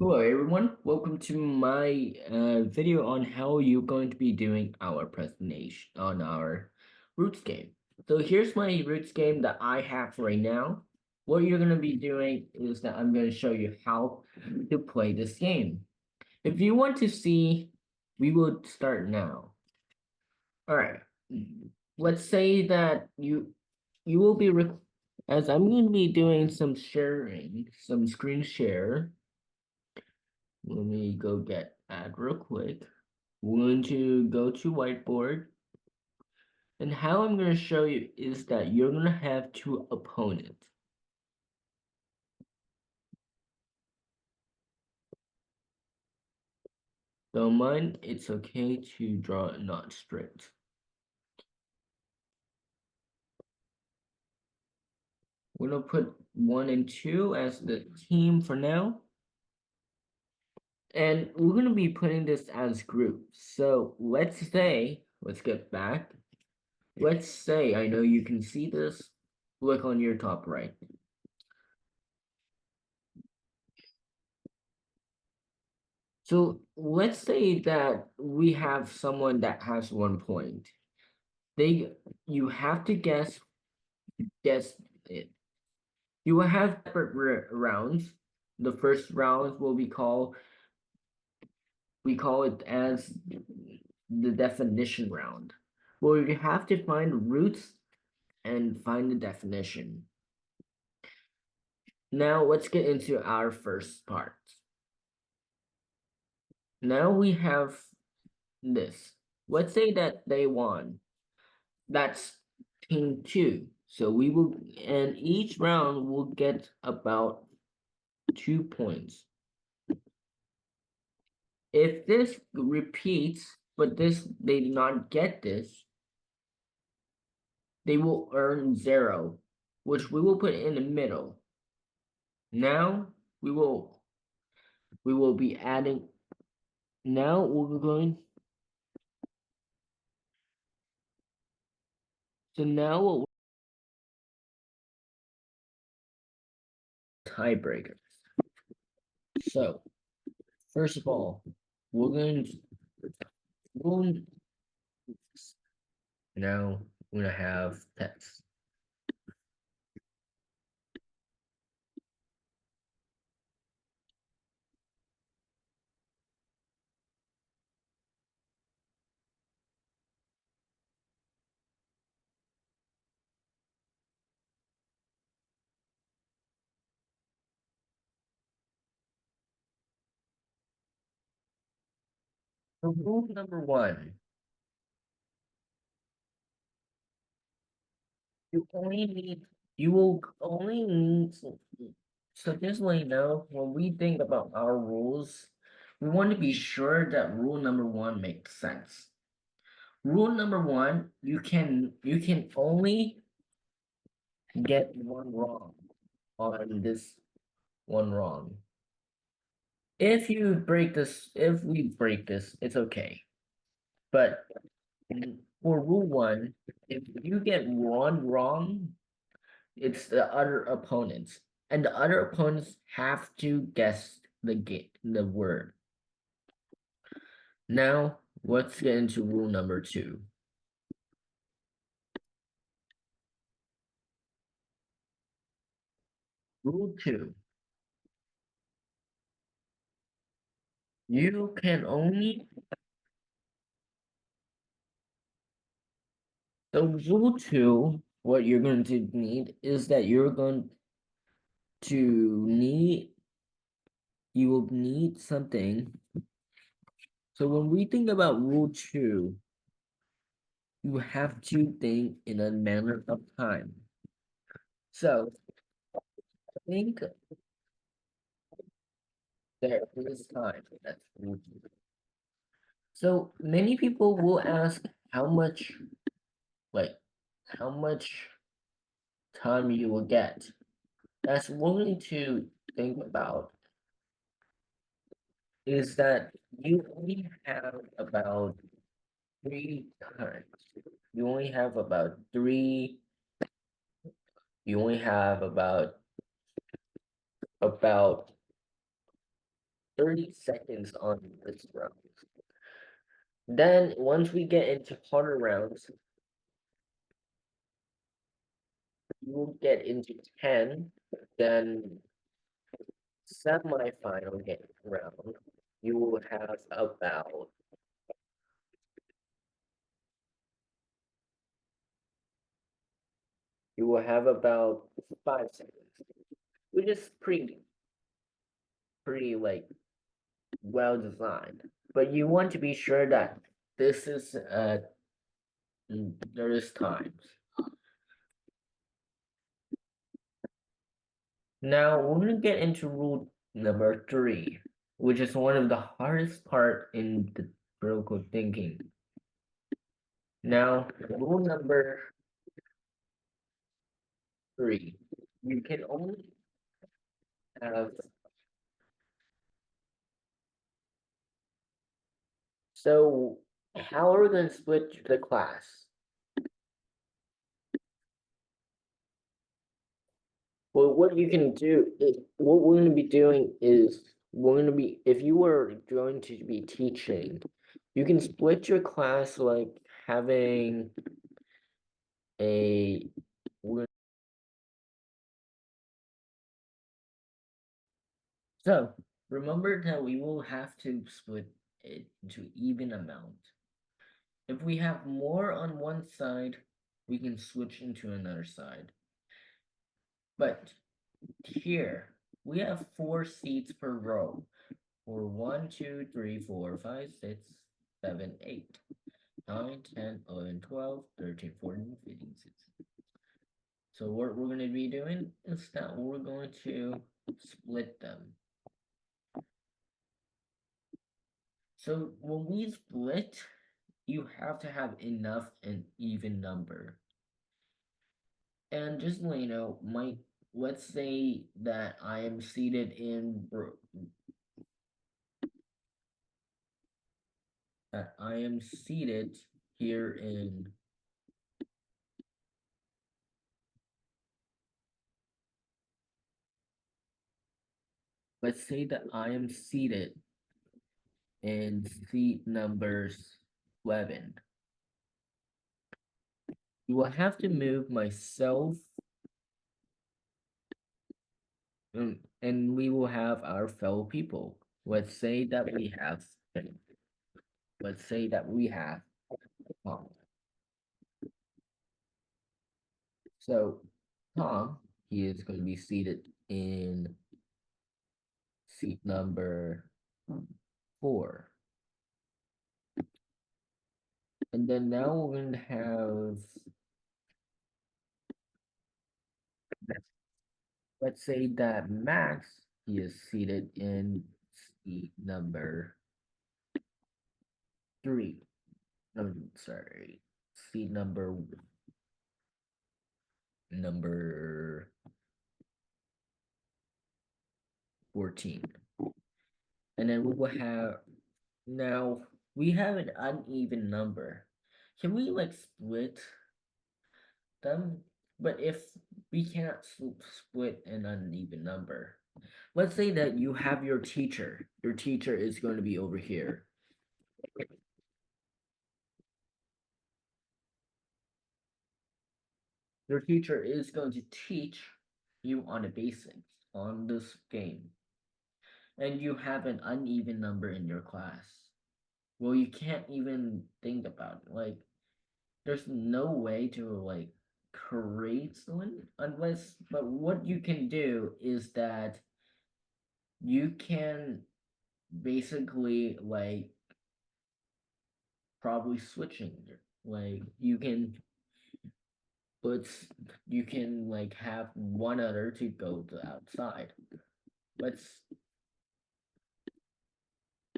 Hello everyone, welcome to my video on how you're going to be doing our presentation on our Roots game. So here's my Roots game that I have right now. What you're going to be doing is that I'm going to show you how to play this game. If you want to see, we will start now. All right, let's say that you will be, as I'm going to be doing some sharing, some screen share. Let me go get add real quick. We're going to go to whiteboard. And how I'm going to show you is that you're going to have two opponents. Don't mind, it's okay to draw it not strict. We're going to put 1 and 2 as the team for now. And we're going to be putting this as groups. So let's say, let's get back. Let's say, I know you can see this. Look on your top right. So let's say that we have someone that has 1 point. You have to guess it. You will have separate rounds. The first round will be called, we call it as the definition round, where you have to find roots and find the definition. Now let's get into our first part. Now we have this. Let's say that they won. That's team 2. So we will, and each round will get about 2 points. If this repeats, but they did not get this, they will earn 0, which we will put in the middle. Now we will be adding. Now we're going. So now what tiebreakers. So first of all, we're going to now we're gonna have text. So rule number 1, you only need you will only need so just let you know, when we think about our rules, we want to be sure that rule number 1 makes sense. Rule number 1, you can only get one wrong on this one wrong. If we break this, it's okay. But for rule 1, if you get one wrong, it's the other opponents, and the other opponents have to guess the word. Now let's get into rule number 2. Rule 2. You can only So rule 2, what you're going to need is that you will need something. So when we think about rule 2, you have to think in a manner of time. So think there is time. That's rule 2. So many people will ask like, how much time you will get. That's one to think about is that you only have about 3 times. You only have about three, you only have about 30 seconds on this round. Then once we get into harder rounds, you will get into 10, then semi-final game round, you will have about you will have about 5 seconds, which is pretty like well designed. But you want to be sure that this is there is times. Now we're gonna get into rule number 3, which is one of the hardest part in the critical thinking. Now, rule number 3, you can only have so how are we gonna split the class? Well, what you can do is what we're gonna be doing is we're gonna be if you were going to be teaching, you can split your class like having a so remember that we will have to split it into even amount. If we have more on one side, we can switch into another side. But here we have 4 seats per row. For 1, 2, 3, 4, 5, 6, 7, 8, 9, 10, 11, 12, 13, 14, 15, 16. So what we're going to be doing is that we're going to split them. So when we split, you have to have enough an even number. And just so you know, let's say that I am seated in here in let's say that I am seated in seat numbers 11. You will have to move myself and we will have our fellow people. Let's say that we have Tom. So Tom, he is going to be seated in seat number 4. And then now we're going to have, let's say that Max, he is seated in seat number 3. I'm sorry, seat number 14. And then we will have, now we have an uneven number. Can we like split them? But if we cannot split an uneven number, let's say that you have your teacher is going to be over here. Your teacher is going to teach you on the basics on this game. And you have an uneven number in your class. Well, you can't even think about it. Like, there's no way to like create one unless, but what you can do is that you can basically like probably switching like but you can like have one other to go to outside.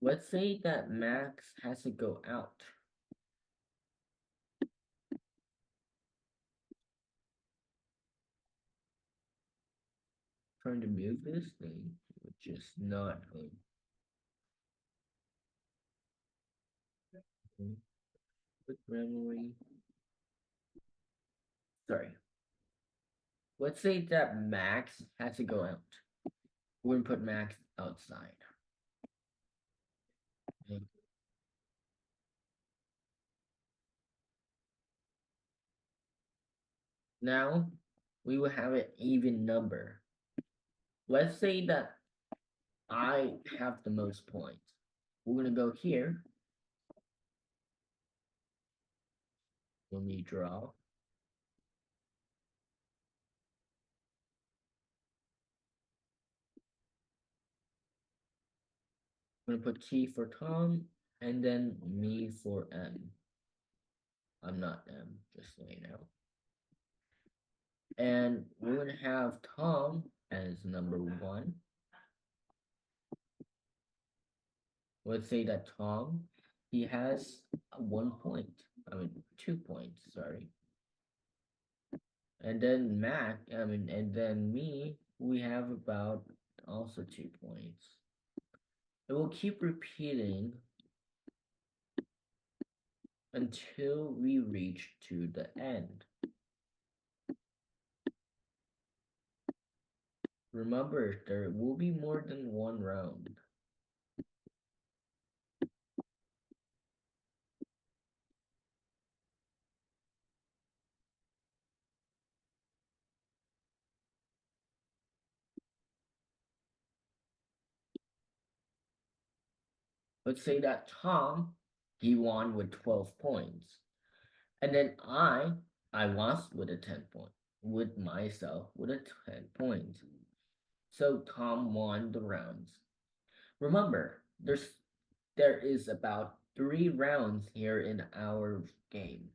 Let's say that Max has to go out. Trying to move this thing, which is not going. Quick memory. Sorry. Let's say that Max has to go out. We're gonna put Max outside. Okay. Now we will have an even number. Let's say that I have the most points. We're gonna go here. Let me draw. I'm gonna put T for Tom and then me for M. I'm not M, just so you know. And we're gonna have Tom as number one. Let's say that Tom, he has 1 point. I mean 2 points, sorry. And then and then me, we have about also 2 points. It will keep repeating until we reach to the end. Remember, there will be more than one round. Let's say that Tom, he won with 12 points. And then I lost with a 10 point, with myself with a 10 points. So Tom won the rounds. Remember, there is about 3 rounds here in our game.